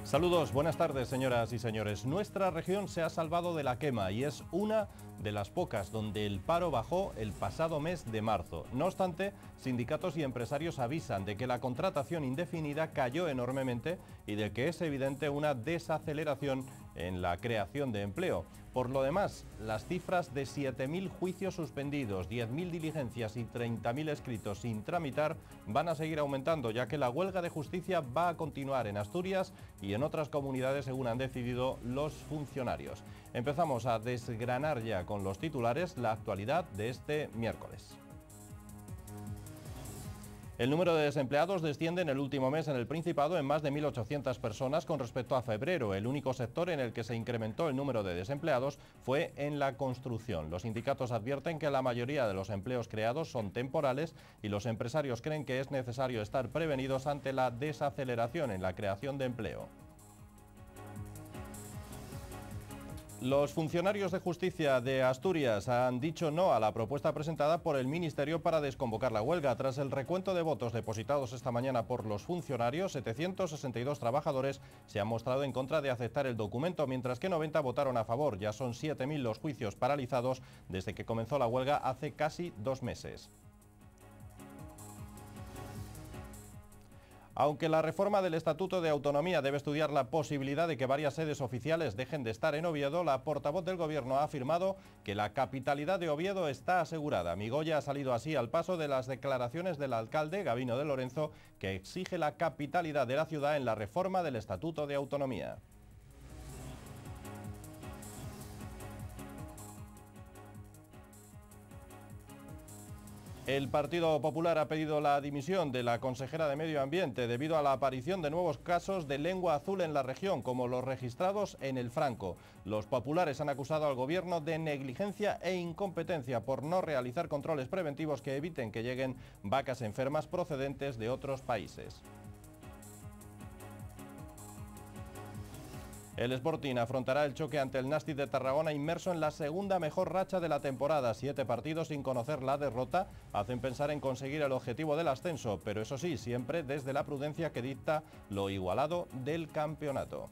Saludos, buenas tardes señoras y señores. Nuestra región se ha salvado de la quema y es una de las pocas donde el paro bajó el pasado mes de marzo. No obstante, sindicatos y empresarios avisan de que la contratación indefinida cayó enormemente y de que es evidente una desaceleración en la creación de empleo. Por lo demás, las cifras de 7.000 juicios suspendidos, 10.000 diligencias y 30.000 escritos sin tramitar van a seguir aumentando, ya que la huelga de justicia va a continuar en Asturias y en otras comunidades, según han decidido los funcionarios. Empezamos a desgranar ya con los titulares la actualidad de este miércoles. El número de desempleados desciende en el último mes en el Principado en más de 1.800 personas con respecto a febrero. El único sector en el que se incrementó el número de desempleados fue en la construcción. Los sindicatos advierten que la mayoría de los empleos creados son temporales y los empresarios creen que es necesario estar prevenidos ante la desaceleración en la creación de empleo. Los funcionarios de justicia de Asturias han dicho no a la propuesta presentada por el Ministerio para desconvocar la huelga. Tras el recuento de votos depositados esta mañana por los funcionarios, 762 trabajadores se han mostrado en contra de aceptar el documento, mientras que 90 votaron a favor. Ya son 7.000 los juicios paralizados desde que comenzó la huelga hace casi 2 meses. Aunque la reforma del Estatuto de Autonomía debe estudiar la posibilidad de que varias sedes oficiales dejen de estar en Oviedo, la portavoz del Gobierno ha afirmado que la capitalidad de Oviedo está asegurada. Migoya ha salido así al paso de las declaraciones del alcalde, Gabino de Lorenzo, que exige la capitalidad de la ciudad en la reforma del Estatuto de Autonomía. El Partido Popular ha pedido la dimisión de la consejera de Medio Ambiente debido a la aparición de nuevos casos de lengua azul en la región, como los registrados en el Franco. Los populares han acusado al gobierno de negligencia e incompetencia por no realizar controles preventivos que eviten que lleguen vacas enfermas procedentes de otros países. El Sporting afrontará el choque ante el Nàstic de Tarragona inmerso en la segunda mejor racha de la temporada. 7 partidos sin conocer la derrota hacen pensar en conseguir el objetivo del ascenso, pero eso sí, siempre desde la prudencia que dicta lo igualado del campeonato.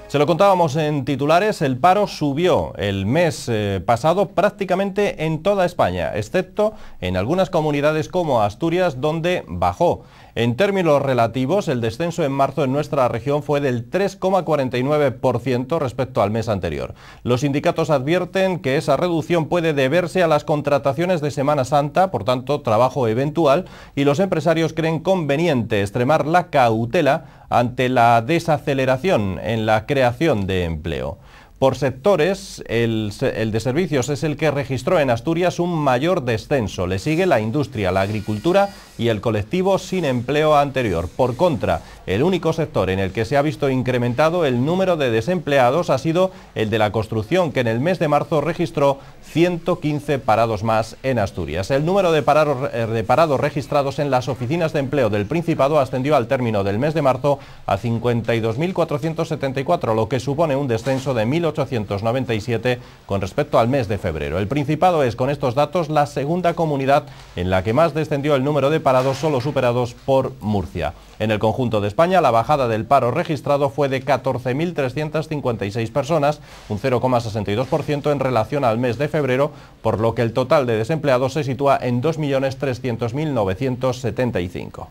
Se lo contábamos en titulares, el paro subió el mes pasado prácticamente en toda España, excepto en algunas comunidades como Asturias, donde bajó. En términos relativos, el descenso en marzo en nuestra región fue del 3,49% respecto al mes anterior. Los sindicatos advierten que esa reducción puede deberse a las contrataciones de Semana Santa, por tanto, trabajo eventual, y los empresarios creen conveniente extremar la cautela ante la desaceleración en la creación de empleo. Por sectores, el de servicios es el que registró en Asturias un mayor descenso. Le sigue la industria, la agricultura y el colectivo sin empleo anterior. Por contra, el único sector en el que se ha visto incrementado el número de desempleados ha sido el de la construcción, que en el mes de marzo registró 115 parados más en Asturias. El número de parados registrados en las oficinas de empleo del Principado ascendió al término del mes de marzo a 52.474, lo que supone un descenso de 1.897 con respecto al mes de febrero. El Principado es, con estos datos, la segunda comunidad en la que más descendió el número de parados, solo superados por Murcia. En el conjunto de España, la bajada del paro registrado fue de 14.356 personas, un 0,62% en relación al mes de febrero, por lo que el total de desempleados se sitúa en 2.300.975.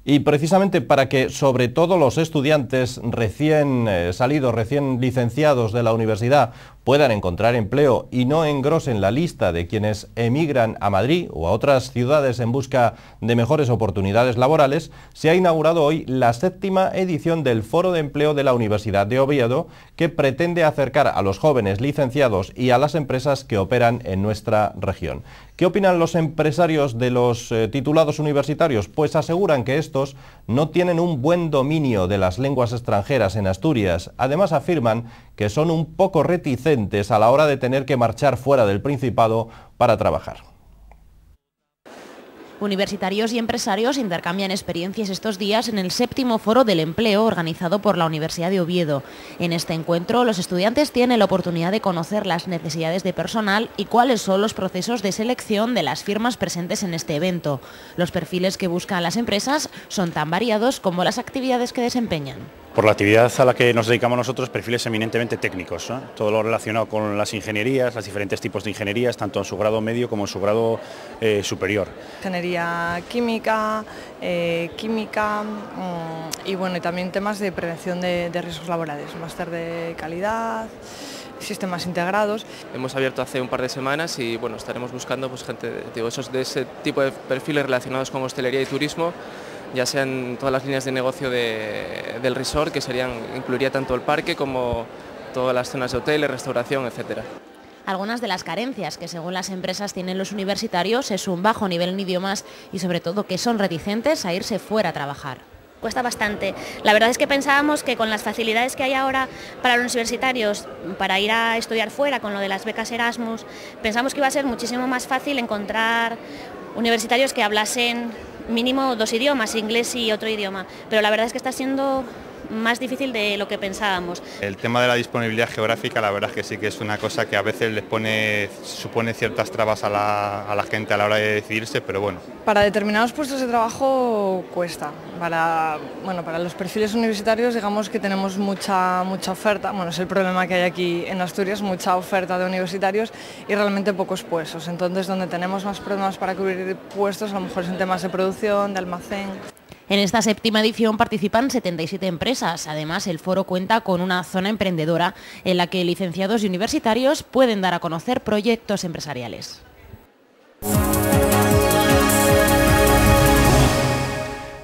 Y precisamente para que sobre todo los estudiantes recién salidos, recién licenciados de la universidad puedan encontrar empleo y no engrosen la lista de quienes emigran a Madrid o a otras ciudades en busca de mejores oportunidades laborales, se ha inaugurado hoy la 7ª edición del Foro de Empleo de la Universidad de Oviedo, que pretende acercar a los jóvenes licenciados y a las empresas que operan en nuestra región. ¿Qué opinan los empresarios de los titulados universitarios? Pues aseguran que estos no tienen un buen dominio de las lenguas extranjeras en Asturias. Además afirman que son un poco reticentes a la hora de tener que marchar fuera del Principado para trabajar. Universitarios y empresarios intercambian experiencias estos días en el 7º Foro del Empleo organizado por la Universidad de Oviedo. En este encuentro, los estudiantes tienen la oportunidad de conocer las necesidades de personal y cuáles son los procesos de selección de las firmas presentes en este evento. Los perfiles que buscan las empresas son tan variados como las actividades que desempeñan. Por la actividad a la que nos dedicamos nosotros, perfiles eminentemente técnicos, ¿no? Todo lo relacionado con las ingenierías, los diferentes tipos de ingenierías, tanto en su grado medio como en su grado superior. Ingeniería química, y bueno, y también temas de prevención de riesgos laborales, máster de calidad, sistemas integrados. Hemos abierto hace un par de semanas y bueno, estaremos buscando pues, gente de ese tipo de perfiles relacionados con hostelería y turismo, ya sean todas las líneas de negocio del resort, que incluiría tanto el parque como todas las zonas de hoteles, restauración, etcétera. Algunas de las carencias que según las empresas tienen los universitarios es un bajo nivel en idiomas y sobre todo que son reticentes a irse fuera a trabajar. Cuesta bastante. La verdad es que pensábamos que con las facilidades que hay ahora para los universitarios, para ir a estudiar fuera, con lo de las becas Erasmus, pensamos que iba a ser muchísimo más fácil encontrar universitarios que hablasen mínimo 2 idiomas, inglés y otro idioma, pero la verdad es que está siendo más difícil de lo que pensábamos. El tema de la disponibilidad geográfica, la verdad es que sí que es una cosa que a veces supone ciertas trabas a la gente a la hora de decidirse, pero bueno. Para determinados puestos de trabajo cuesta. Para los perfiles universitarios digamos que tenemos mucha oferta, bueno, es el problema que hay aquí en Asturias, mucha oferta de universitarios y realmente pocos puestos. Entonces donde tenemos más problemas para cubrir puestos a lo mejor es en temas de producción, de almacén. En esta 7ª edición participan 77 empresas. Además, el foro cuenta con una zona emprendedora en la que licenciados y universitarios pueden dar a conocer proyectos empresariales.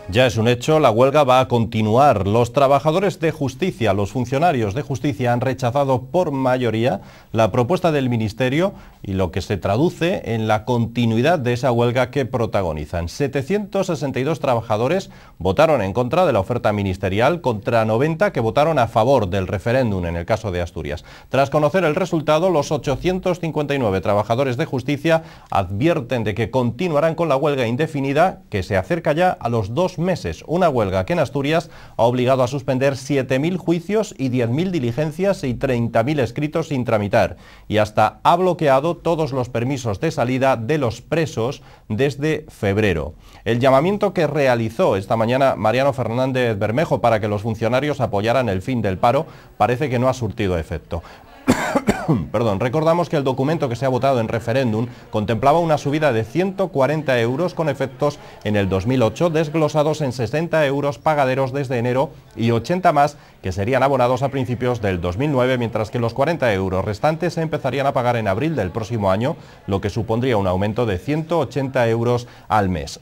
Ya es un hecho, la huelga va a continuar. Los trabajadores de justicia, los funcionarios de justicia han rechazado por mayoría la propuesta del Ministerio y lo que se traduce en la continuidad de esa huelga que protagonizan. 762 trabajadores votaron en contra de la oferta ministerial contra 90 que votaron a favor del referéndum en el caso de Asturias. Tras conocer el resultado, los 859 trabajadores de justicia advierten de que continuarán con la huelga indefinida que se acerca ya a los 2 meses. Una huelga que en Asturias ha obligado a suspender 7.000 juicios y 10.000 diligencias y 30.000 escritos sin tramitar. Y hasta ha bloqueado todos los permisos de salida de los presos desde febrero. El llamamiento que realizó esta mañana Mariano Fernández Bermejo para que los funcionarios apoyaran el fin del paro parece que no ha surtido efecto. Recordamos que el documento que se ha votado en referéndum contemplaba una subida de 140 euros con efectos en el 2008, desglosados en 60 euros pagaderos desde enero y 80 más que serían abonados a principios del 2009, mientras que los 40 euros restantes se empezarían a pagar en abril del próximo año, lo que supondría un aumento de 180 euros al mes.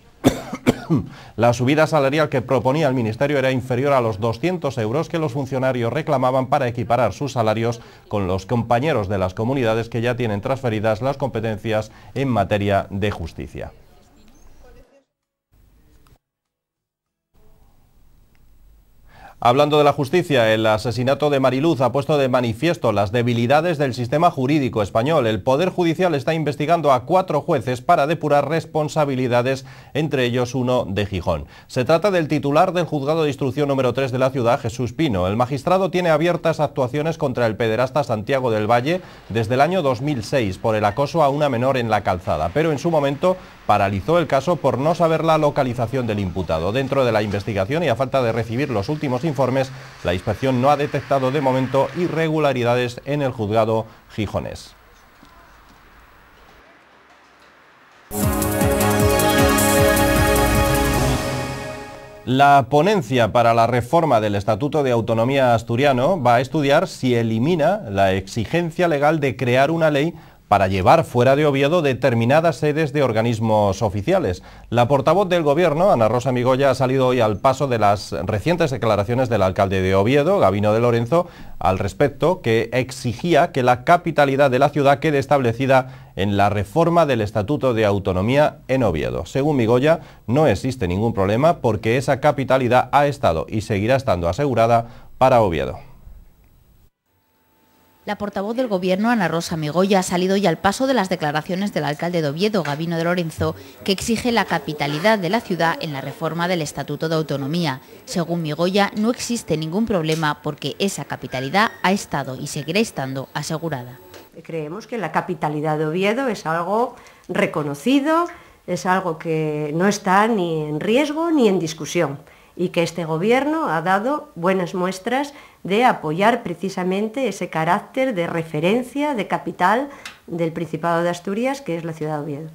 La subida salarial que proponía el Ministerio era inferior a los 200 euros que los funcionarios reclamaban para equiparar sus salarios con los compañeros de las comunidades que ya tienen transferidas las competencias en materia de justicia. Hablando de la justicia, el asesinato de Mariluz ha puesto de manifiesto las debilidades del sistema jurídico español. El Poder Judicial está investigando a 4 jueces para depurar responsabilidades, entre ellos uno de Gijón. Se trata del titular del Juzgado de Instrucción número 3 de la ciudad, Jesús Pino. El magistrado tiene abiertas actuaciones contra el pederasta Santiago del Valle desde el año 2006 por el acoso a una menor en la calzada, pero en su momento paralizó el caso por no saber la localización del imputado. Dentro de la investigación y a falta de recibir los últimos informes, la inspección no ha detectado de momento irregularidades en el juzgado gijonés. La ponencia para la reforma del Estatuto de Autonomía asturiano va a estudiar si elimina la exigencia legal de crear una ley para llevar fuera de Oviedo determinadas sedes de organismos oficiales. La portavoz del Gobierno, Ana Rosa Migoya, ha salido hoy al paso de las recientes declaraciones del alcalde de Oviedo, Gabino de Lorenzo, al respecto, que exigía que la capitalidad de la ciudad quede establecida en la reforma del Estatuto de Autonomía en Oviedo. Según Migoya, no existe ningún problema porque esa capitalidad ha estado y seguirá estando asegurada para Oviedo. La portavoz del Gobierno, Ana Rosa Migoya, ha salido ya al paso de las declaraciones del alcalde de Oviedo, Gabino de Lorenzo, que exige la capitalidad de la ciudad en la reforma del Estatuto de Autonomía. Según Migoya, no existe ningún problema porque esa capitalidad ha estado y seguirá estando asegurada. Creemos que la capitalidad de Oviedo es algo reconocido, es algo que no está ni en riesgo ni en discusión, y que este Gobierno ha dado buenas muestras de apoyar precisamente ese carácter de referencia, de capital del Principado de Asturias, que es la ciudad de Oviedo.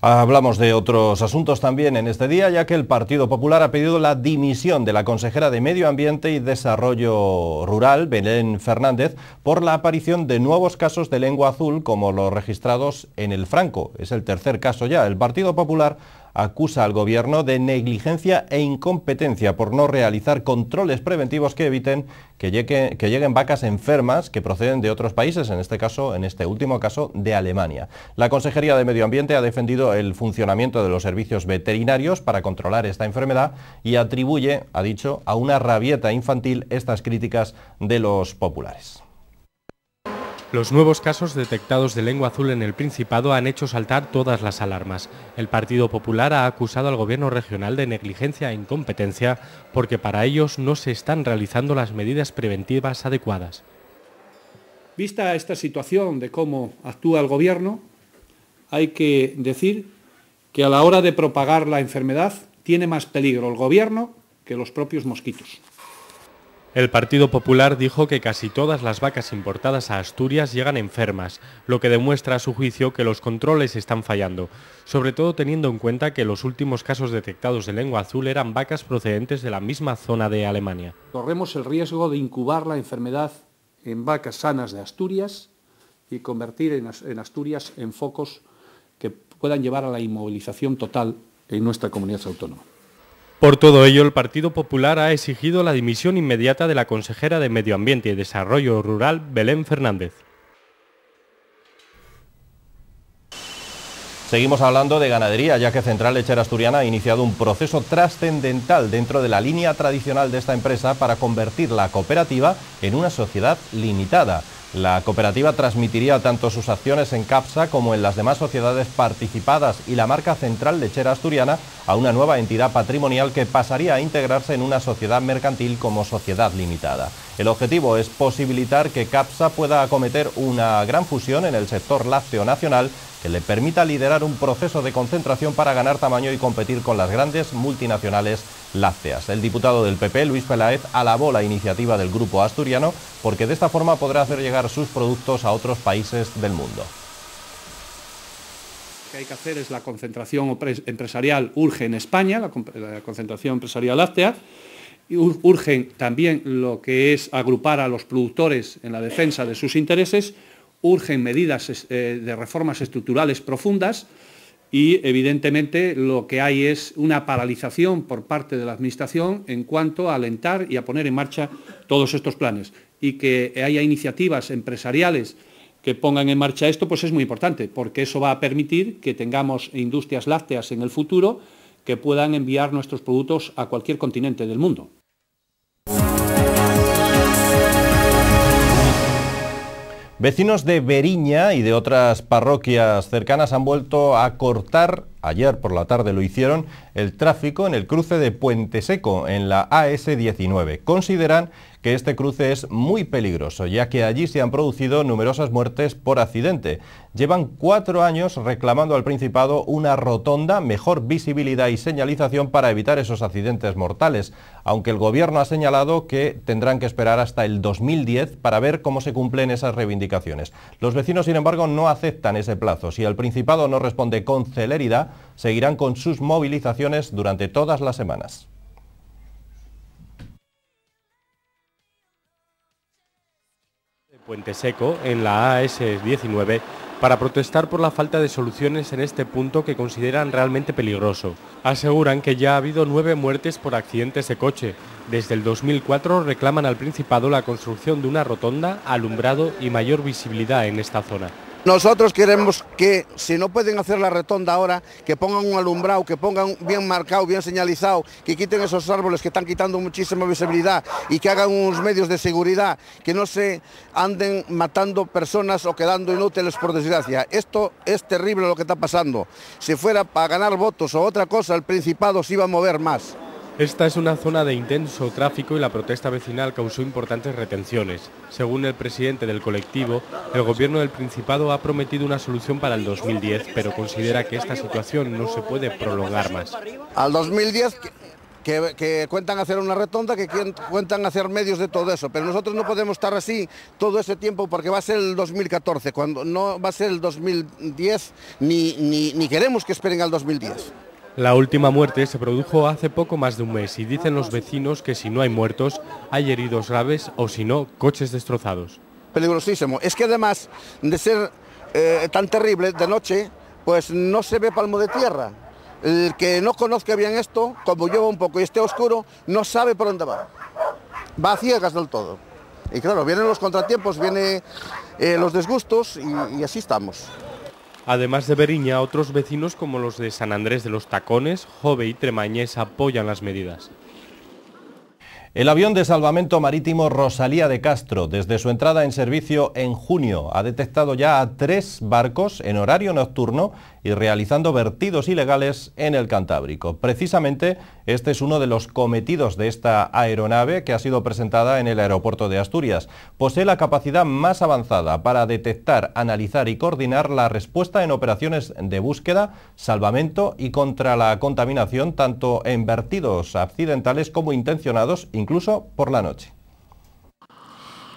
Hablamos de otros asuntos también en este día, ya que el Partido Popular ha pedido la dimisión de la consejera de Medio Ambiente y Desarrollo Rural, Belén Fernández, por la aparición de nuevos casos de lengua azul como los registrados en el Franco. Es el tercer caso ya. El Partido Popular acusa al Gobierno de negligencia e incompetencia por no realizar controles preventivos que eviten que lleguen vacas enfermas que proceden de otros países, en este último caso, de Alemania. La Consejería de Medio Ambiente ha defendido el funcionamiento de los servicios veterinarios para controlar esta enfermedad y atribuye, ha dicho, a una rabieta infantil estas críticas de los populares. Los nuevos casos detectados de lengua azul en el Principado han hecho saltar todas las alarmas. El Partido Popular ha acusado al Gobierno regional de negligencia e incompetencia porque para ellos no se están realizando las medidas preventivas adecuadas. Vista esta situación de cómo actúa el Gobierno, hay que decir que a la hora de propagar la enfermedad tiene más peligro el Gobierno que los propios mosquitos. El Partido Popular dijo que casi todas las vacas importadas a Asturias llegan enfermas, lo que demuestra a su juicio que los controles están fallando, sobre todo teniendo en cuenta que los últimos casos detectados de lengua azul eran vacas procedentes de la misma zona de Alemania. Corremos el riesgo de incubar la enfermedad en vacas sanas de Asturias y convertir en Asturias en focos que puedan llevar a la inmovilización total en nuestra comunidad autónoma. Por todo ello, el Partido Popular ha exigido la dimisión inmediata de la consejera de Medio Ambiente y Desarrollo Rural, Belén Fernández. Seguimos hablando de ganadería, ya que Central Lechera Asturiana ha iniciado un proceso trascendental dentro de la línea tradicional de esta empresa para convertir la cooperativa en una sociedad limitada. La cooperativa transmitiría tanto sus acciones en CAPSA como en las demás sociedades participadas y la marca Central Lechera Asturiana a una nueva entidad patrimonial que pasaría a integrarse en una sociedad mercantil como sociedad limitada. El objetivo es posibilitar que CAPSA pueda acometer una gran fusión en el sector lácteo nacional que le permita liderar un proceso de concentración para ganar tamaño y competir con las grandes multinacionales lácteas. El diputado del PP, Luis Peláez, alabó la iniciativa del grupo asturiano porque de esta forma podrá hacer llegar sus productos a otros países del mundo. Lo que hay que hacer es la concentración empresarial urge en España, la concentración empresarial láctea, y urgen también lo que es agrupar a los productores en la defensa de sus intereses, urgen medidas de reformas estructurales profundas y, evidentemente, lo que hay es una paralización por parte de la Administración en cuanto a alentar y a poner en marcha todos estos planes. Y que haya iniciativas empresariales que pongan en marcha esto, pues es muy importante, porque eso va a permitir que tengamos industrias lácteas en el futuro que puedan enviar nuestros productos a cualquier continente del mundo. Vecinos de Beriña y de otras parroquias cercanas han vuelto a cortar, ayer por la tarde lo hicieron, el tráfico en el cruce de Puente Seco, en la AS19. Consideran que este cruce es muy peligroso, ya que allí se han producido numerosas muertes por accidente. Llevan 4 años reclamando al Principado una rotonda, mejor visibilidad y señalización para evitar esos accidentes mortales, aunque el Gobierno ha señalado que tendrán que esperar hasta el 2010 para ver cómo se cumplen esas reivindicaciones. Los vecinos, sin embargo, no aceptan ese plazo. Si el Principado no responde con celeridad, seguirán con sus movilizaciones durante todas las semanas. Puente Seco, en la AS19, para protestar por la falta de soluciones en este punto que consideran realmente peligroso. Aseguran que ya ha habido 9 muertes por accidentes de coche. Desde el 2004 reclaman al Principado la construcción de una rotonda, alumbrado y mayor visibilidad en esta zona. Nosotros queremos que, si no pueden hacer la rotonda ahora, que pongan un alumbrado, que pongan bien marcado, bien señalizado, que quiten esos árboles que están quitando muchísima visibilidad y que hagan unos medios de seguridad, que no se anden matando personas o quedando inútiles por desgracia. Esto es terrible lo que está pasando. Si fuera para ganar votos o otra cosa, el Principado se iba a mover más. Esta es una zona de intenso tráfico y la protesta vecinal causó importantes retenciones. Según el presidente del colectivo, el gobierno del Principado ha prometido una solución para el 2010, pero considera que esta situación no se puede prolongar más. Al 2010 que cuentan hacer una rotonda, que cuentan hacer medios de todo eso, pero nosotros no podemos estar así todo ese tiempo porque va a ser el 2014, cuando no va a ser el 2010, ni queremos que esperen al 2010. La última muerte se produjo hace poco más de un mes y dicen los vecinos que si no hay muertos, hay heridos graves o si no, coches destrozados. Peligrosísimo. Es que además de ser tan terrible de noche, pues no se ve palmo de tierra. El que no conozca bien esto, como yo un poco y esté oscuro, no sabe por dónde va. Va a ciegas del todo. Y claro, vienen los contratiempos, vienen los disgustos y así estamos. Además de Beriña, otros vecinos como los de San Andrés de los Tacones, Jove y Tremañés apoyan las medidas. El avión de salvamento marítimo Rosalía de Castro, desde su entrada en servicio en junio, ha detectado ya a 3 barcos en horario nocturno y realizando vertidos ilegales en el Cantábrico. Precisamente este es uno de los cometidos de esta aeronave que ha sido presentada en el aeropuerto de Asturias. Posee la capacidad más avanzada para detectar, analizar y coordinar la respuesta en operaciones de búsqueda, salvamento y contra la contaminación, tanto en vertidos accidentales como intencionados, incluso por la noche.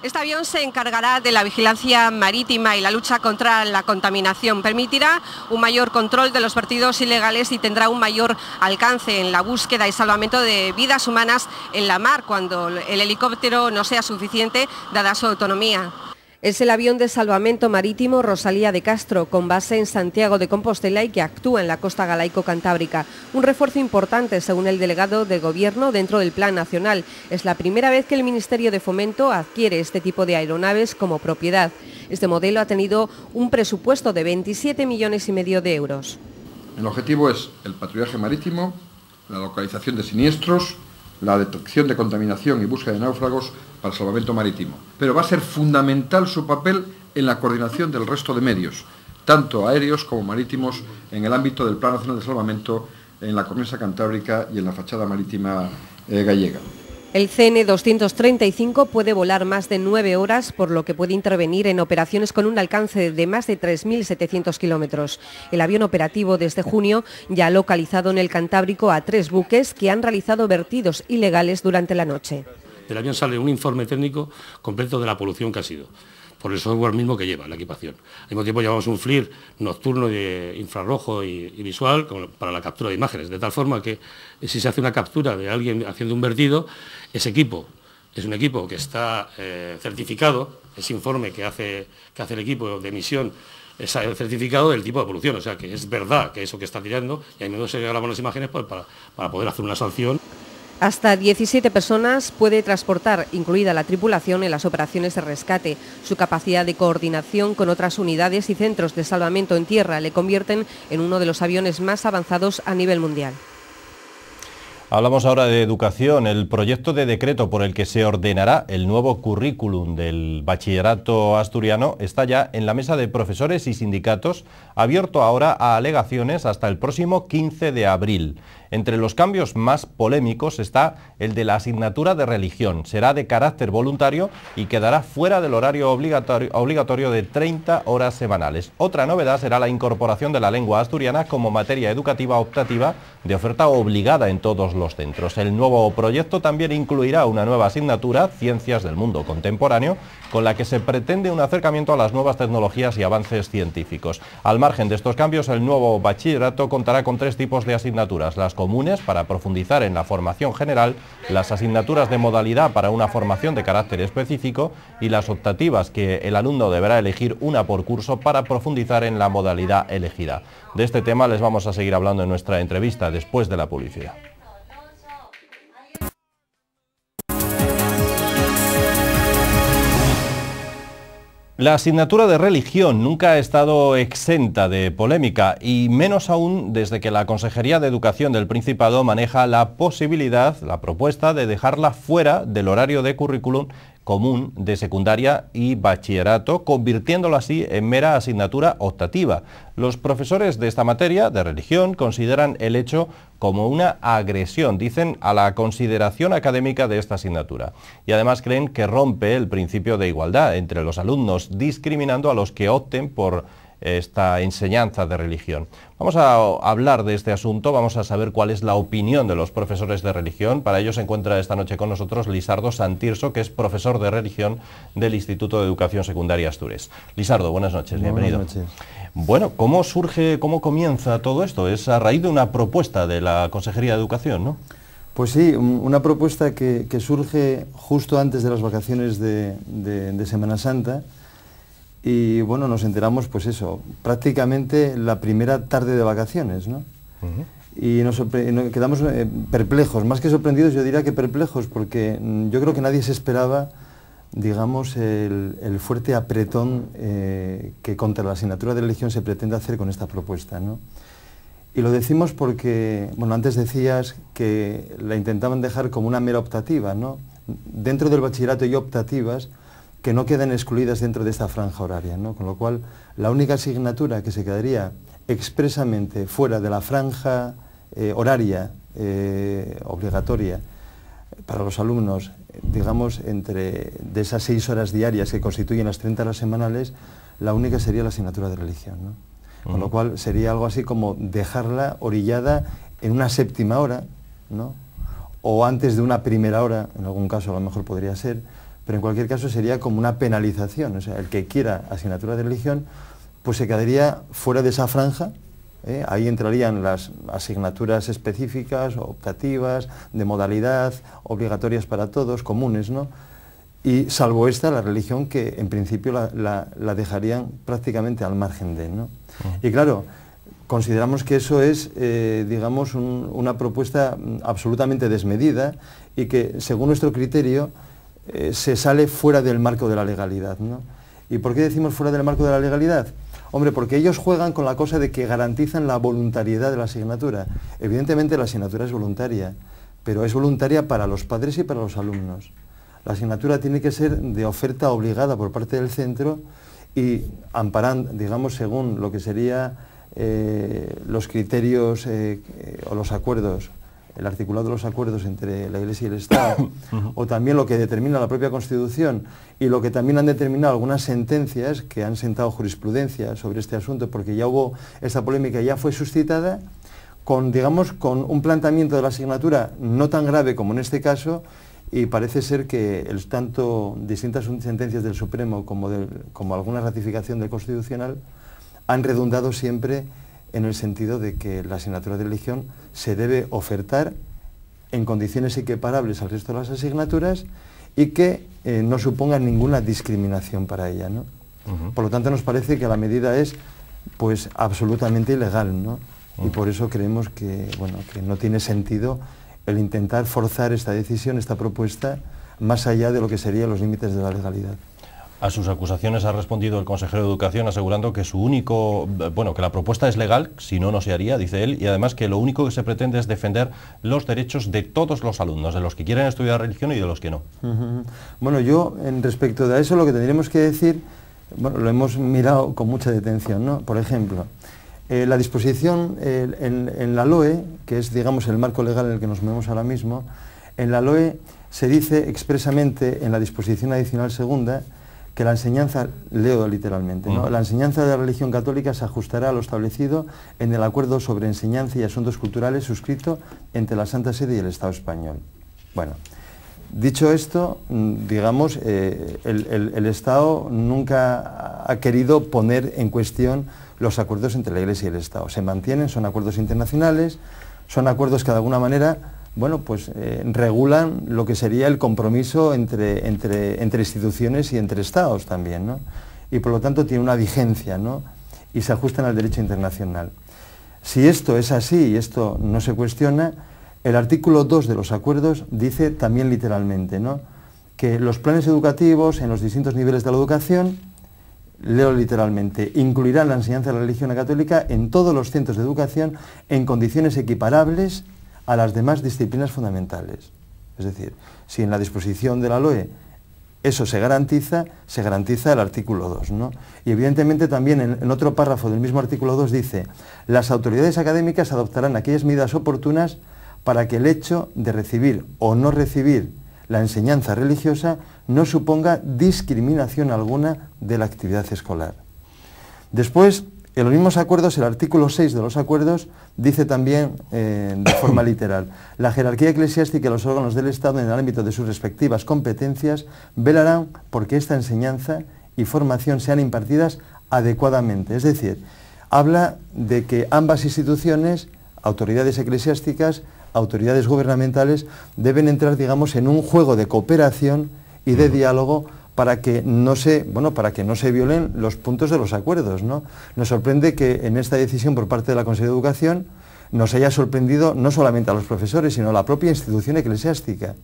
Este avión se encargará de la vigilancia marítima y la lucha contra la contaminación. Permitirá un mayor control de los vertidos ilegales y tendrá un mayor alcance en la búsqueda y salvamento de vidas humanas en la mar cuando el helicóptero no sea suficiente dada su autonomía. Es el avión de salvamento marítimo Rosalía de Castro, con base en Santiago de Compostela y que actúa en la costa galaico-cantábrica. Un refuerzo importante, según el delegado de Gobierno, dentro del Plan Nacional. Es la primera vez que el Ministerio de Fomento adquiere este tipo de aeronaves como propiedad. Este modelo ha tenido un presupuesto de 27,5 millones de euros. El objetivo es el patrullaje marítimo, la localización de siniestros, la detección de contaminación y búsqueda de náufragos para el salvamento marítimo. Pero va a ser fundamental su papel en la coordinación del resto de medios, tanto aéreos como marítimos, en el ámbito del Plan Nacional de Salvamento, en la cornisa cantábrica y en la fachada marítima gallega. El CN-235 puede volar más de 9 horas, por lo que puede intervenir en operaciones con un alcance de más de 3.700 kilómetros. El avión operativo desde junio ya ha localizado en el Cantábrico a 3 buques que han realizado vertidos ilegales durante la noche. Del avión sale un informe técnico completo de la polución que ha sido, por el software mismo que lleva la equipación. Al mismo tiempo llevamos un FLIR nocturno de infrarrojo y visual para la captura de imágenes, de tal forma que si se hace una captura de alguien haciendo un vertido, ese equipo es un equipo que está certificado, ese informe que hace el equipo de emisión es el certificado del tipo de polución, o sea que es verdad que eso que está tirando, y ahí mismo se graban las imágenes pues, para poder hacer una sanción. Hasta 17 personas puede transportar, incluida la tripulación, en las operaciones de rescate. Su capacidad de coordinación con otras unidades y centros de salvamento en tierra le convierten en uno de los aviones más avanzados a nivel mundial. Hablamos ahora de educación. El proyecto de decreto por el que se ordenará el nuevo currículum del bachillerato asturiano está ya en la mesa de profesores y sindicatos, abierto ahora a alegaciones hasta el próximo 15 de abril. Entre los cambios más polémicos está el de la asignatura de religión. Será de carácter voluntario y quedará fuera del horario obligatorio de 30 horas semanales. Otra novedad será la incorporación de la lengua asturiana como materia educativa optativa de oferta obligada en todos los centros. El nuevo proyecto también incluirá una nueva asignatura, Ciencias del Mundo Contemporáneo, con la que se pretende un acercamiento a las nuevas tecnologías y avances científicos. Al margen de estos cambios, el nuevo bachillerato contará con 3 tipos de asignaturas: las comunes, para profundizar en la formación general, las asignaturas de modalidad para una formación de carácter específico y las optativas, que el alumno deberá elegir una por curso para profundizar en la modalidad elegida. De este tema les vamos a seguir hablando en nuestra entrevista después de la publicidad. La asignatura de religión nunca ha estado exenta de polémica y menos aún desde que la Consejería de Educación del Principado maneja la propuesta de dejarla fuera del horario de currículum común de secundaria y bachillerato, convirtiéndolo así en mera asignatura optativa. Los profesores de esta materia, de religión, consideran el hecho como una agresión, dicen, a la consideración académica de esta asignatura. Y además creen que rompe el principio de igualdad entre los alumnos, discriminando a los que opten por esta enseñanza de religión. Vamos a hablar de este asunto, vamos a saber cuál es la opinión de los profesores de religión. Para ello se encuentra esta noche con nosotros Lisardo Santirso, que es profesor de religión del Instituto de Educación Secundaria Astures. Lisardo, buenas noches, bienvenido. Buenas noches. Bueno, ¿cómo surge, cómo comienza todo esto? Es a raíz de una propuesta de la Consejería de Educación, ¿no? Pues sí, una propuesta que surge justo antes de las vacaciones de Semana Santa. Y bueno, nos enteramos, pues eso, prácticamente la primera tarde de vacaciones, ¿no? Y nos quedamos perplejos, más que sorprendidos, yo diría que perplejos, porque yo creo que nadie se esperaba, digamos, el fuerte apretón que contra la asignatura de religión se pretende hacer con esta propuesta, ¿no? Y lo decimos porque, bueno, antes decías que la intentaban dejar como una mera optativa, ¿no? Dentro del bachillerato hay optativas que no quedan excluidas dentro de esta franja horaria, ¿no? Con lo cual, la única asignatura que se quedaría expresamente fuera de la franja horaria obligatoria para los alumnos, digamos, de esas 6 horas diarias que constituyen las 30 horas semanales, la única sería la asignatura de religión, ¿no? Con lo cual sería algo así como dejarla orillada en una 7ª hora, ¿no? O antes de una 1ª hora, en algún caso a lo mejor podría ser, pero en cualquier caso sería como una penalización, o sea, el que quiera asignatura de religión, pues se quedaría fuera de esa franja, ahí entrarían las asignaturas específicas, optativas, de modalidad, obligatorias para todos, comunes, ¿no? Y salvo esta, la religión, que en principio la dejarían prácticamente al margen de, ¿no? Y claro, consideramos que eso es, digamos, una propuesta absolutamente desmedida y que, según nuestro criterio, se sale fuera del marco de la legalidad, ¿no? ¿Y por qué decimos fuera del marco de la legalidad? Hombre, porque ellos juegan con la cosa de que garantizan la voluntariedad de la asignatura. Evidentemente la asignatura es voluntaria, pero es voluntaria para los padres y para los alumnos. La asignatura tiene que ser de oferta obligada por parte del centro y amparando, digamos, según lo que sería los criterios o los acuerdos, el articulado de los acuerdos entre la Iglesia y el Estado, o también lo que determina la propia Constitución y lo que también han determinado algunas sentencias que han sentado jurisprudencia sobre este asunto, porque ya hubo esta polémica, ya fue suscitada, con, digamos, con un planteamiento de la asignatura no tan grave como en este caso, y parece ser que tanto distintas sentencias del Supremo como alguna ratificación del Constitucional han redundado siempre en el sentido de que la asignatura de religión se debe ofertar en condiciones equiparables al resto de las asignaturas y que no suponga ninguna discriminación para ella, ¿no? Por lo tanto, nos parece que la medida es, pues, absolutamente ilegal, ¿no? Y por eso creemos que, bueno, que no tiene sentido el intentar forzar esta decisión, esta propuesta, más allá de lo que serían los límites de la legalidad. A sus acusaciones ha respondido el consejero de Educación asegurando que que la propuesta es legal, si no, no se haría, dice él, y además que lo único que se pretende es defender los derechos de todos los alumnos, de los que quieren estudiar religión y de los que no. Bueno, yo, respecto de eso, lo que tendríamos que decir, bueno, lo hemos mirado con mucha detención, ¿no? Por ejemplo, la disposición en la LOE, que es, digamos, el marco legal en el que nos movemos ahora mismo, en la LOE se dice expresamente, en la disposición adicional segunda, que la enseñanza, leo literalmente, ¿no? La enseñanza de la religión católica se ajustará a lo establecido en el acuerdo sobre enseñanza y asuntos culturales suscrito entre la Santa Sede y el Estado español. Bueno, dicho esto, digamos, el Estado nunca ha querido poner en cuestión los acuerdos entre la Iglesia y el Estado. Se mantienen, son acuerdos internacionales, son acuerdos que de alguna manera, bueno, pues regulan lo que sería el compromiso entre instituciones y entre Estados también, ¿no? Y por lo tanto tiene una vigencia, ¿no? Y se ajustan al derecho internacional. Si esto es así y esto no se cuestiona, el artículo 2 de los acuerdos dice también literalmente, ¿no?, que los planes educativos en los distintos niveles de la educación leo literalmente, incluirán la enseñanza de la religión católica en todos los centros de educación en condiciones equiparables a las demás disciplinas fundamentales. Es decir, si en la disposición de la LOE eso se garantiza el artículo 2, ¿no? Y evidentemente también en otro párrafo del mismo artículo 2 dice: las autoridades académicas adoptarán aquellas medidas oportunas para que el hecho de recibir o no recibir la enseñanza religiosa no suponga discriminación alguna de la actividad escolar. Después, en los mismos acuerdos, el artículo 6 de los acuerdos dice también, de forma literal: la jerarquía eclesiástica y los órganos del Estado, en el ámbito de sus respectivas competencias, velarán por que esta enseñanza y formación sean impartidas adecuadamente. Es decir, habla de que ambas instituciones, autoridades eclesiásticas, autoridades gubernamentales, deben entrar, digamos, en un juego de cooperación y de diálogo para que no se violen los puntos de los acuerdos, ¿no? Nos sorprende que en esta decisión por parte de la Consejería de Educación nos haya sorprendido no solamente a los profesores, sino a la propia institución eclesiástica.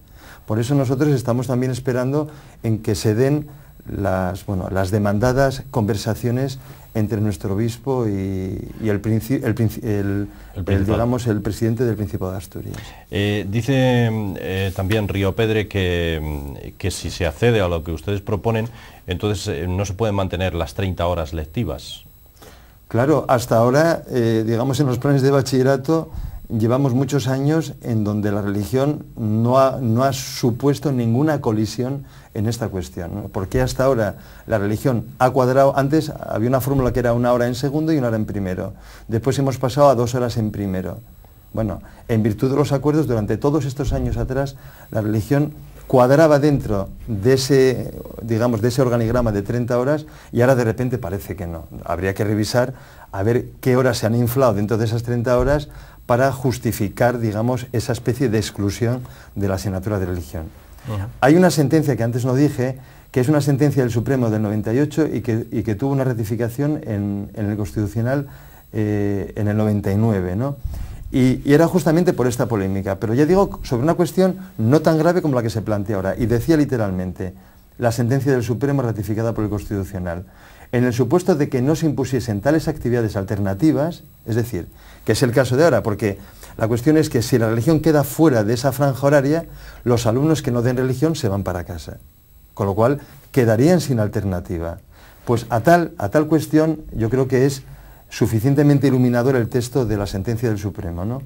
Por eso nosotros estamos también esperando en que se den las demandadas conversaciones entre nuestro obispo y el presidente del Principado de Asturias. Dice también Riopedre que si se accede a lo que ustedes proponen, entonces no se pueden mantener las 30 horas lectivas. Claro, hasta ahora, digamos, en los planes de bachillerato llevamos muchos años en donde la religión no ha supuesto ninguna colisión en esta cuestión, ¿no? Porque hasta ahora la religión ha cuadrado. Antes había una fórmula que era 1 hora en segundo y 1 hora en primero. Después hemos pasado a 2 horas en primero. Bueno, en virtud de los acuerdos, durante todos estos años atrás, la religión cuadraba dentro de ese, digamos, de ese organigrama de 30 horas y ahora de repente parece que no. Habría que revisar a ver qué horas se han inflado dentro de esas 30 horas para justificar, digamos, esa especie de exclusión de la asignatura de religión. Hay una sentencia que antes no dije, que es una sentencia del Supremo del 98 y que tuvo una ratificación en el Constitucional en el 99, ¿no? Y era justamente por esta polémica, pero ya digo, sobre una cuestión no tan grave como la que se plantea ahora, y decía literalmente la sentencia del Supremo ratificada por el Constitucional: en el supuesto de que no se impusiesen tales actividades alternativas, es decir, que es el caso de ahora, porque la cuestión es que si la religión queda fuera de esa franja horaria, los alumnos que no den religión se van para casa, con lo cual quedarían sin alternativa. Pues a tal cuestión yo creo que es suficientemente iluminador el texto de la sentencia del Supremo, ¿no?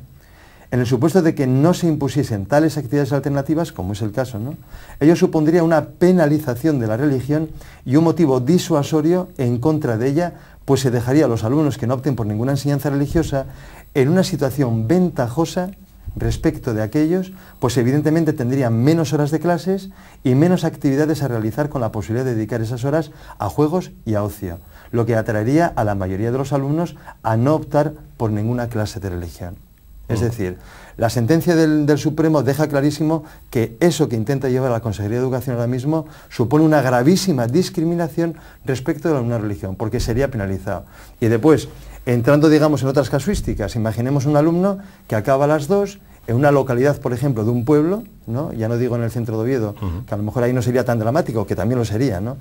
En el supuesto de que no se impusiesen tales actividades alternativas, como es el caso, ¿no?, ello supondría una penalización de la religión y un motivo disuasorio en contra de ella, pues se dejaría a los alumnos que no opten por ninguna enseñanza religiosa en una situación ventajosa respecto de aquellos, pues evidentemente tendrían menos horas de clases y menos actividades a realizar, con la posibilidad de dedicar esas horas a juegos y a ocio, lo que atraería a la mayoría de los alumnos a no optar por ninguna clase de religión. Es decir, la sentencia del Supremo deja clarísimo que eso que intenta llevar la Consejería de Educación ahora mismo supone una gravísima discriminación respecto de una religión, porque sería penalizado. Y después, entrando, digamos, en otras casuísticas, imaginemos un alumno que acaba a las 2 en una localidad, por ejemplo, de un pueblo, ¿no?, ya no digo en el centro de Oviedo, que a lo mejor ahí no sería tan dramático, que también lo sería, ¿no?,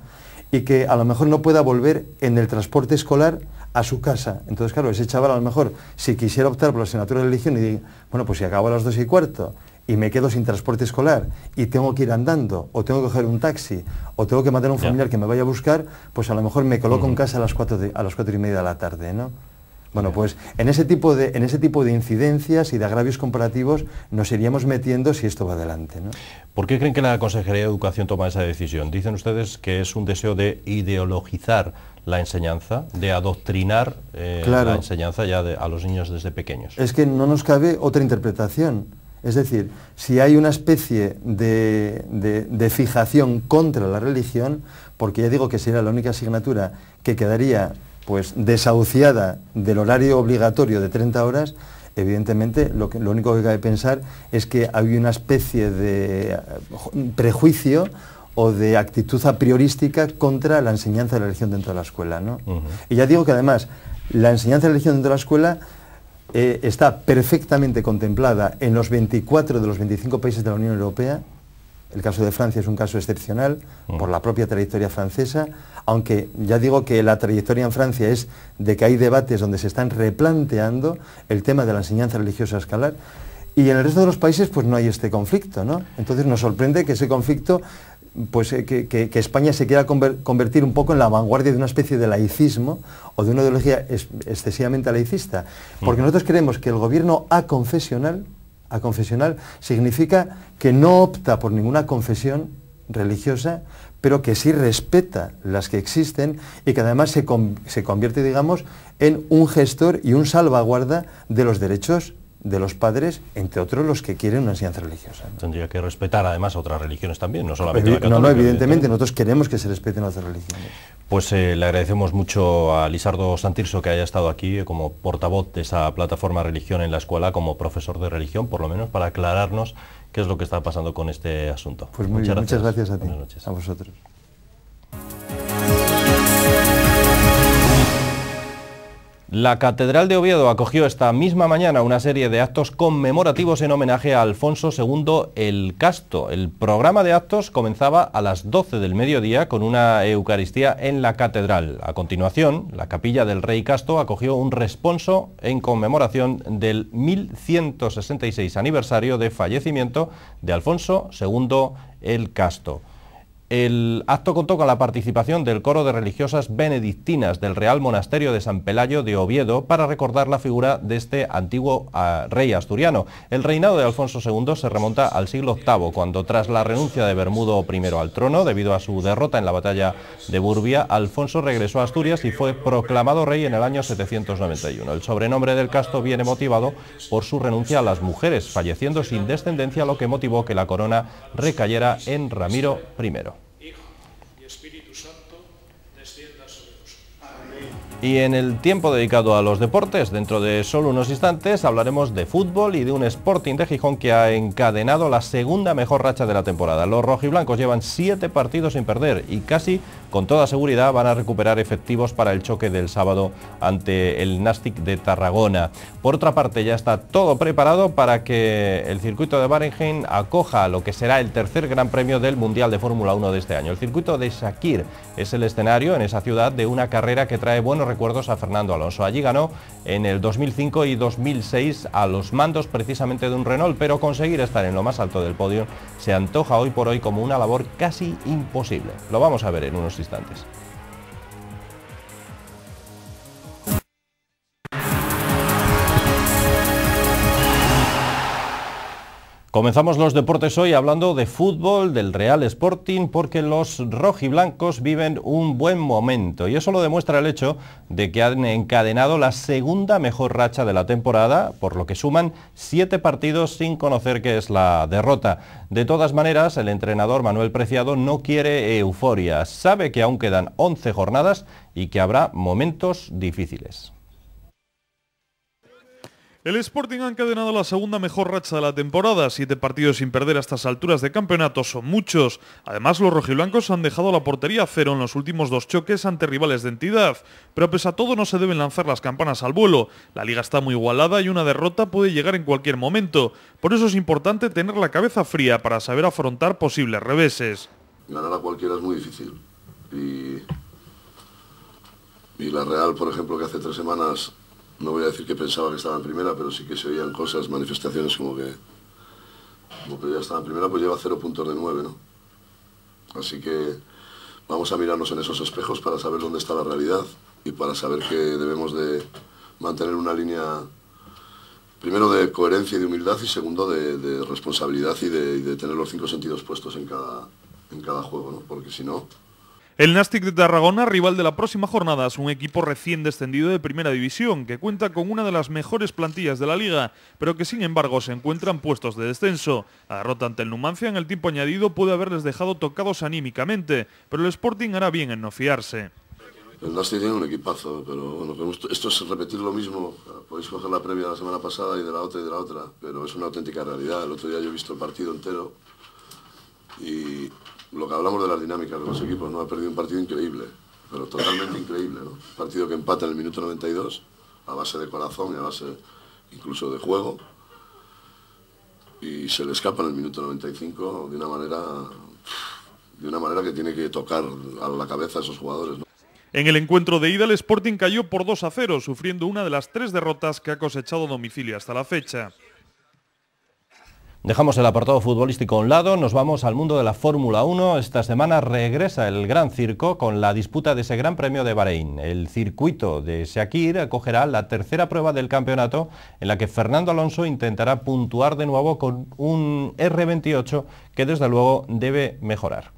y que a lo mejor no pueda volver en el transporte escolar a su casa. Entonces, claro, ese chaval a lo mejor, si quisiera optar por la asignatura de religión y diga, bueno, pues si acabo a las 2:15 y me quedo sin transporte escolar y tengo que ir andando, o tengo que coger un taxi, o tengo que mandar a un familiar que me vaya a buscar, pues a lo mejor me coloco en casa a las 4:30 de la tarde, ¿no? Bueno, pues en ese tipo de incidencias y de agravios comparativos nos iríamos metiendo si esto va adelante, ¿no? ¿Por qué creen que la Consejería de Educación toma esa decisión? Dicen ustedes que es un deseo de ideologizar la enseñanza, de adoctrinar la enseñanza ya a los niños desde pequeños. Es que no nos cabe otra interpretación. Es decir, si hay una especie de fijación contra la religión, porque ya digo que sería la única asignatura que quedaría pues desahuciada del horario obligatorio de 30 horas, evidentemente lo único que cabe pensar es que hay una especie de prejuicio o de actitud a priorística contra la enseñanza de la religión dentro de la escuela, ¿no? Y ya digo que además la enseñanza de la religión dentro de la escuela está perfectamente contemplada en los 24 de los 25 países de la Unión Europea, El caso de Francia es un caso excepcional por la propia trayectoria francesa, aunque ya digo que la trayectoria en Francia es de que hay debates donde se están replanteando el tema de la enseñanza religiosa escolar, y en el resto de los países pues no hay este conflicto, ¿no? Entonces nos sorprende que ese conflicto, pues que España se quiera convertir un poco en la vanguardia de una especie de laicismo o de una ideología excesivamente laicista, porque nosotros creemos que el gobierno aconfesional significa que no opta por ninguna confesión religiosa, pero que sí respeta las que existen y que además se convierte, digamos, en un gestor y un salvaguarda de los derechos de los padres, entre otros los que quieren una enseñanza religiosa, ¿no? Tendría que respetar además otras religiones también, no solamente la católica. No, evidentemente, nosotros queremos que se respeten otras religiones. Pues le agradecemos mucho a Lisardo Santirso que haya estado aquí como portavoz de esa plataforma Religión en la Escuela, como profesor de religión, por lo menos, para aclararnos qué es lo que está pasando con este asunto. Pues muy bien, muchas gracias a ti, a vosotros. La Catedral de Oviedo acogió esta misma mañana una serie de actos conmemorativos en homenaje a Alfonso II el Casto. El programa de actos comenzaba a las 12 del mediodía con una Eucaristía en la Catedral. A continuación, la Capilla del Rey Casto acogió un responso en conmemoración del 1166 aniversario de fallecimiento de Alfonso II el Casto. El acto contó con la participación del coro de religiosas benedictinas del Real Monasterio de San Pelayo de Oviedo para recordar la figura de este antiguo rey asturiano. El reinado de Alfonso II se remonta al siglo VIII, cuando tras la renuncia de Bermudo I al trono, debido a su derrota en la batalla de Burbia, Alfonso regresó a Asturias y fue proclamado rey en el año 791. El sobrenombre del Casto viene motivado por su renuncia a las mujeres, falleciendo sin descendencia, lo que motivó que la corona recayera en Ramiro I. Y en el tiempo dedicado a los deportes, dentro de solo unos instantes hablaremos de fútbol y de un Sporting de Gijón que ha encadenado la segunda mejor racha de la temporada. Los rojiblancos llevan 7 partidos sin perder y casi con toda seguridad van a recuperar efectivos para el choque del sábado ante el Nàstic de Tarragona. Por otra parte, ya está todo preparado para que el circuito de Barenheim acoja lo que será el tercer Gran Premio del Mundial de Fórmula 1 de este año. El circuito de Sakir es el escenario en esa ciudad de una carrera que trae buenos recuerdos a Fernando Alonso. Allí ganó en el 2005 y 2006 a los mandos precisamente de un Renault, pero conseguir estar en lo más alto del podio se antoja hoy por hoy como una labor casi imposible. Lo vamos a ver en unos instantes. Comenzamos los deportes hoy hablando de fútbol, del Real Sporting, porque los rojiblancos viven un buen momento y eso lo demuestra el hecho de que han encadenado la segunda mejor racha de la temporada, por lo que suman 7 partidos sin conocer qué es la derrota. De todas maneras, el entrenador Manuel Preciado no quiere euforia, sabe que aún quedan 11 jornadas y que habrá momentos difíciles. El Sporting ha encadenado la segunda mejor racha de la temporada, 7 partidos sin perder a estas alturas de campeonato son muchos. Además, los rojiblancos han dejado la portería a cero en los últimos 2 choques ante rivales de entidad, pero pese a todo no se deben lanzar las campanas al vuelo. La liga está muy igualada y una derrota puede llegar en cualquier momento, por eso es importante tener la cabeza fría para saber afrontar posibles reveses. Ganar a cualquiera es muy difícil y la Real, por ejemplo, que hace 3 semanas... No voy a decir que pensaba que estaba en primera, pero sí que se oían cosas, manifestaciones como que ya estaba en primera, pues lleva 0 puntos de 9, ¿no? Así que vamos a mirarnos en esos espejos para saber dónde está la realidad y para saber que debemos de mantener una línea, primero de coherencia y de humildad y segundo de responsabilidad y de tener los 5 sentidos puestos en cada juego, ¿no? Porque si no... El Nàstic de Tarragona, rival de la próxima jornada, es un equipo recién descendido de Primera División, que cuenta con una de las mejores plantillas de la liga, pero que sin embargo se encuentra en puestos de descenso. La derrota ante el Numancia en el tiempo añadido puede haberles dejado tocados anímicamente, pero el Sporting hará bien en no fiarse. El Nàstic tiene un equipazo, pero bueno, esto es repetir lo mismo. Podéis coger la previa de la semana pasada y de la otra, pero es una auténtica realidad. El otro día yo he visto el partido entero y... Lo que hablamos de las dinámicas de los equipos, ¿no? Ha perdido un partido increíble, pero totalmente increíble, ¿no? Un partido que empata en el minuto 92, a base de corazón y a base incluso de juego. y se le escapa en el minuto 95 de una manera que tiene que tocar a la cabeza a esos jugadores, ¿no? En el encuentro de ida, el Sporting cayó por 2-0, sufriendo una de las 3 derrotas que ha cosechado a domicilio hasta la fecha. Dejamos el apartado futbolístico a un lado, nos vamos al mundo de la Fórmula 1. Esta semana regresa el Gran Circo con la disputa de ese Gran Premio de Bahrein. El circuito de Sakir acogerá la tercera prueba del campeonato, en la que Fernando Alonso intentará puntuar de nuevo con un R28 que desde luego debe mejorar.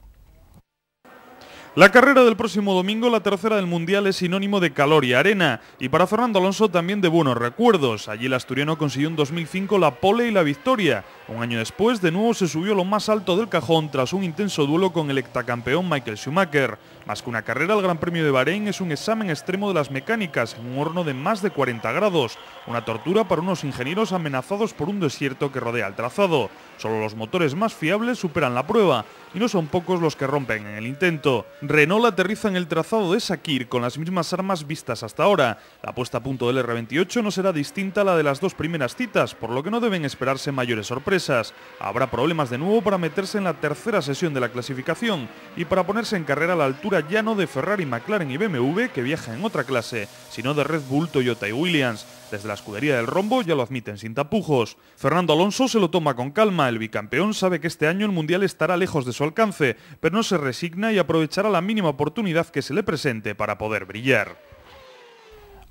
La carrera del próximo domingo, la tercera del Mundial, es sinónimo de calor y arena, y para Fernando Alonso también de buenos recuerdos. Allí el asturiano consiguió en 2005 la pole y la victoria. Un año después, de nuevo se subió lo más alto del cajón tras un intenso duelo con el hectacampeón Michael Schumacher. Más que una carrera, el Gran Premio de Bahrein es un examen extremo de las mecánicas en un horno de más de 40 grados. Una tortura para unos ingenieros amenazados por un desierto que rodea el trazado. Solo los motores más fiables superan la prueba, y no son pocos los que rompen en el intento. Renault aterriza en el trazado de Sakir con las mismas armas vistas hasta ahora. La puesta a punto del R28 no será distinta a la de las 2 primeras citas, por lo que no deben esperarse mayores sorpresas. Habrá problemas de nuevo para meterse en la tercera sesión de la clasificación y para ponerse en carrera a la altura ya no de Ferrari, McLaren y BMW, que viajan en otra clase, sino de Red Bull, Toyota y Williams. Desde la escudería del Rombo ya lo admiten sin tapujos. Fernando Alonso se lo toma con calma. El bicampeón sabe que este año el Mundial estará lejos de su alcance, pero no se resigna y aprovechará la mínima oportunidad que se le presente para poder brillar.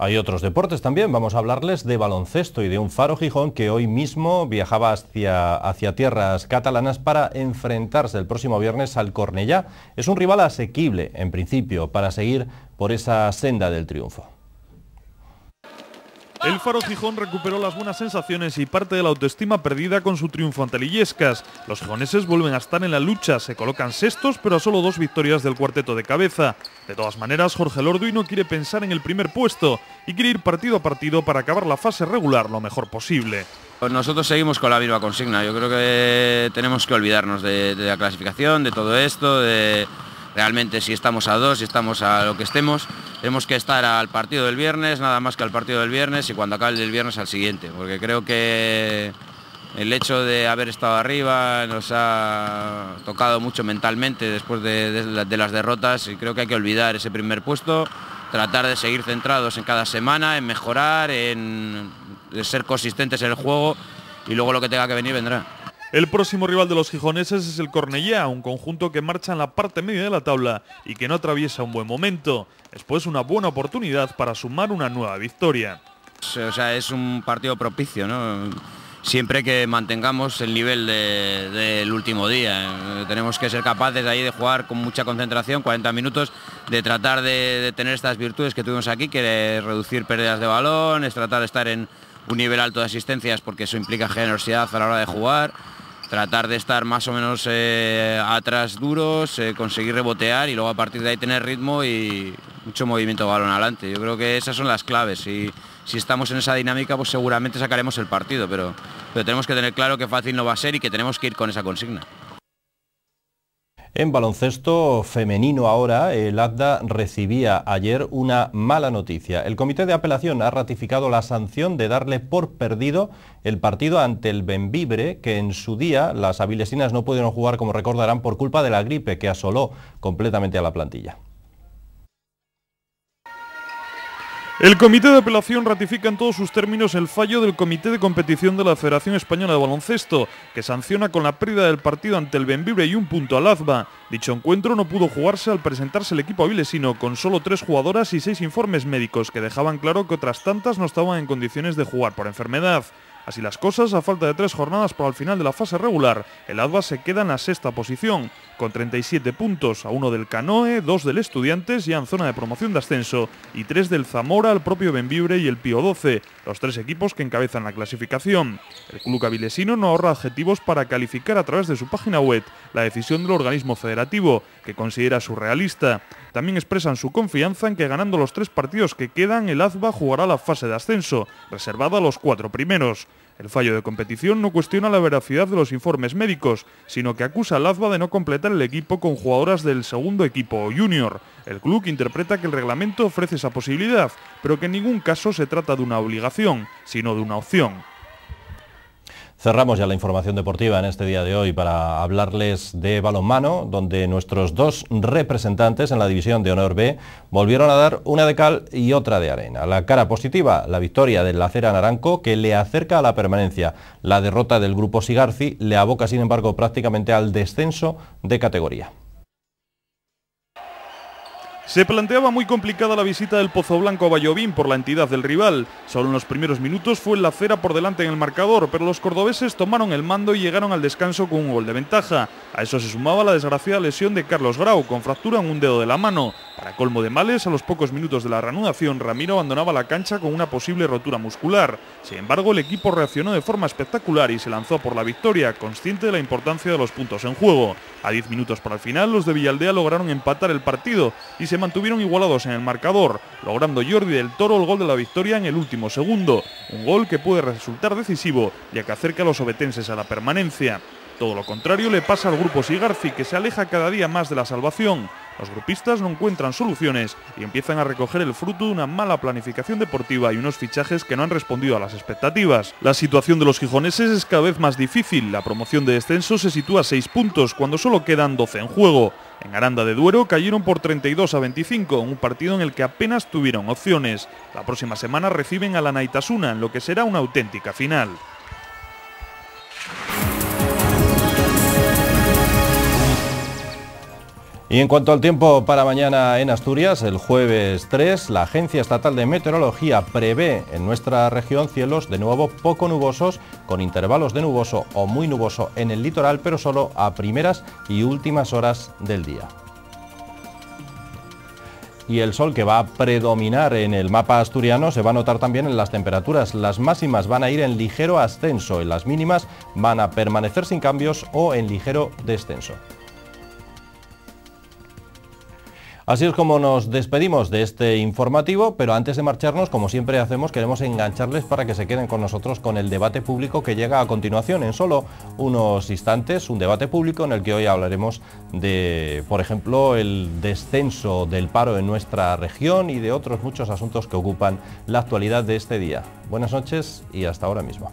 Hay otros deportes también, vamos a hablarles de baloncesto y de un Faro Gijón que hoy mismo viajaba hacia tierras catalanas para enfrentarse el próximo viernes al Cornellá. Es un rival asequible, en principio, para seguir por esa senda del triunfo. El Faro Gijón recuperó las buenas sensaciones y parte de la autoestima perdida con su triunfo ante Illescas. Los gijoneses vuelven a estar en la lucha, se colocan sextos, pero a solo 2 victorias del cuarteto de cabeza. De todas maneras, Jorge Lorduy no quiere pensar en el primer puesto y quiere ir partido a partido para acabar la fase regular lo mejor posible. Pues nosotros seguimos con la misma consigna. Yo creo que tenemos que olvidarnos de la clasificación, de todo esto, de realmente si estamos a 2, si estamos a lo que estemos. Tenemos que estar al partido del viernes, nada más que al partido del viernes, y cuando acabe el del viernes al siguiente, porque creo que el hecho de haber estado arriba nos ha tocado mucho mentalmente después de las derrotas, y creo que hay que olvidar ese primer puesto, tratar de seguir centrados en cada semana, en mejorar, en ser consistentes en el juego, y luego lo que tenga que venir vendrá. El próximo rival de los gijoneses es el Cornellá, un conjunto que marcha en la parte media de la tabla y que no atraviesa un buen momento. Después una buena oportunidad para sumar una nueva victoria. O sea, es un partido propicio, ¿no? Siempre que mantengamos el nivel del último día. Tenemos que ser capaces ahí de jugar con mucha concentración, 40 minutos, de tratar de tener estas virtudes que tuvimos aquí, que es reducir pérdidas de balón, es tratar de estar en un nivel alto de asistencias, porque eso implica generosidad a la hora de jugar. Tratar de estar más o menos atrás duros, conseguir rebotear y luego a partir de ahí tener ritmo y mucho movimiento de balón adelante. Yo creo que esas son las claves y si estamos en esa dinámica pues seguramente sacaremos el partido, pero tenemos que tener claro que fácil no va a ser y que tenemos que ir con esa consigna. En baloncesto femenino ahora, el ADDA recibía ayer una mala noticia. El Comité de Apelación ha ratificado la sanción de darle por perdido el partido ante el Bembibre, que en su día las avilesinas no pudieron jugar, como recordarán, por culpa de la gripe que asoló completamente a la plantilla. El Comité de Apelación ratifica en todos sus términos el fallo del Comité de Competición de la Federación Española de Baloncesto, que sanciona con la pérdida del partido ante el Bembibre y un punto al ADDA. Dicho encuentro no pudo jugarse al presentarse el equipo avilesino con solo 3 jugadoras y 6 informes médicos que dejaban claro que otras tantas no estaban en condiciones de jugar por enfermedad. Así las cosas, a falta de 3 jornadas para el final de la fase regular, el ADDA se queda en la 6ª posición, con 37 puntos, a 1 del Canoe, 2 del Estudiantes ya en zona de promoción de ascenso, y 3 del Zamora, el propio Bembibre y el Pío XII, los 3 equipos que encabezan la clasificación. El club avilesino no ahorra adjetivos para calificar a través de su página web la decisión del organismo federativo, que considera surrealista. También expresan su confianza en que ganando los 3 partidos que quedan, el ADDA jugará la fase de ascenso, reservada a los 4 primeros. El fallo de competición no cuestiona la veracidad de los informes médicos, sino que acusa al ADDA de no completar el equipo con jugadoras del segundo equipo o junior. El club interpreta que el reglamento ofrece esa posibilidad, pero que en ningún caso se trata de una obligación, sino de una opción. Cerramos ya la información deportiva en este día de hoy para hablarles de balonmano, donde nuestros dos representantes en la División de Honor B volvieron a dar una de cal y otra de arena. La cara positiva, la victoria del Lacera Naranco, que le acerca a la permanencia. La derrota del grupo Sigarci le aboca, sin embargo, prácticamente al descenso de categoría. Se planteaba muy complicada la visita del Pozo Blanco a Vallovín por la entidad del rival. Solo en los primeros minutos fue el Lacera por delante en el marcador, pero los cordobeses tomaron el mando y llegaron al descanso con un gol de ventaja. A eso se sumaba la desgraciada lesión de Carlos Grau, con fractura en un dedo de la mano. Para colmo de males, a los pocos minutos de la reanudación, Ramiro abandonaba la cancha con una posible rotura muscular. Sin embargo, el equipo reaccionó de forma espectacular y se lanzó por la victoria, consciente de la importancia de los puntos en juego. A 10 minutos para el final, los de Villaldea lograron empatar el partido y se mantuvieron igualados en el marcador, logrando Jordi del Toro el gol de la victoria en el último segundo. Un gol que puede resultar decisivo, ya que acerca a los obetenses a la permanencia. Todo lo contrario le pasa al grupo Sigarci, que se aleja cada día más de la salvación. Los grupistas no encuentran soluciones y empiezan a recoger el fruto de una mala planificación deportiva y unos fichajes que no han respondido a las expectativas. La situación de los gijoneses es cada vez más difícil. La promoción de descenso se sitúa a 6 puntos cuando solo quedan 12 en juego. En Aranda de Duero cayeron por 32-25 en un partido en el que apenas tuvieron opciones. La próxima semana reciben a la Naitasuna en lo que será una auténtica final. Y en cuanto al tiempo para mañana en Asturias, el jueves 3, la Agencia Estatal de Meteorología prevé en nuestra región cielos de nuevo poco nubosos, con intervalos de nuboso o muy nuboso en el litoral, pero solo a primeras y últimas horas del día. Y el sol, que va a predominar en el mapa asturiano, se va a notar también en las temperaturas. Las máximas van a ir en ligero ascenso, en las mínimas van a permanecer sin cambios o en ligero descenso. Así es como nos despedimos de este informativo, pero antes de marcharnos, como siempre hacemos, queremos engancharles para que se queden con nosotros con el debate público que llega a continuación. En solo unos instantes, un debate público en el que hoy hablaremos de, por ejemplo, el descenso del paro en nuestra región y de otros muchos asuntos que ocupan la actualidad de este día. Buenas noches y hasta ahora mismo.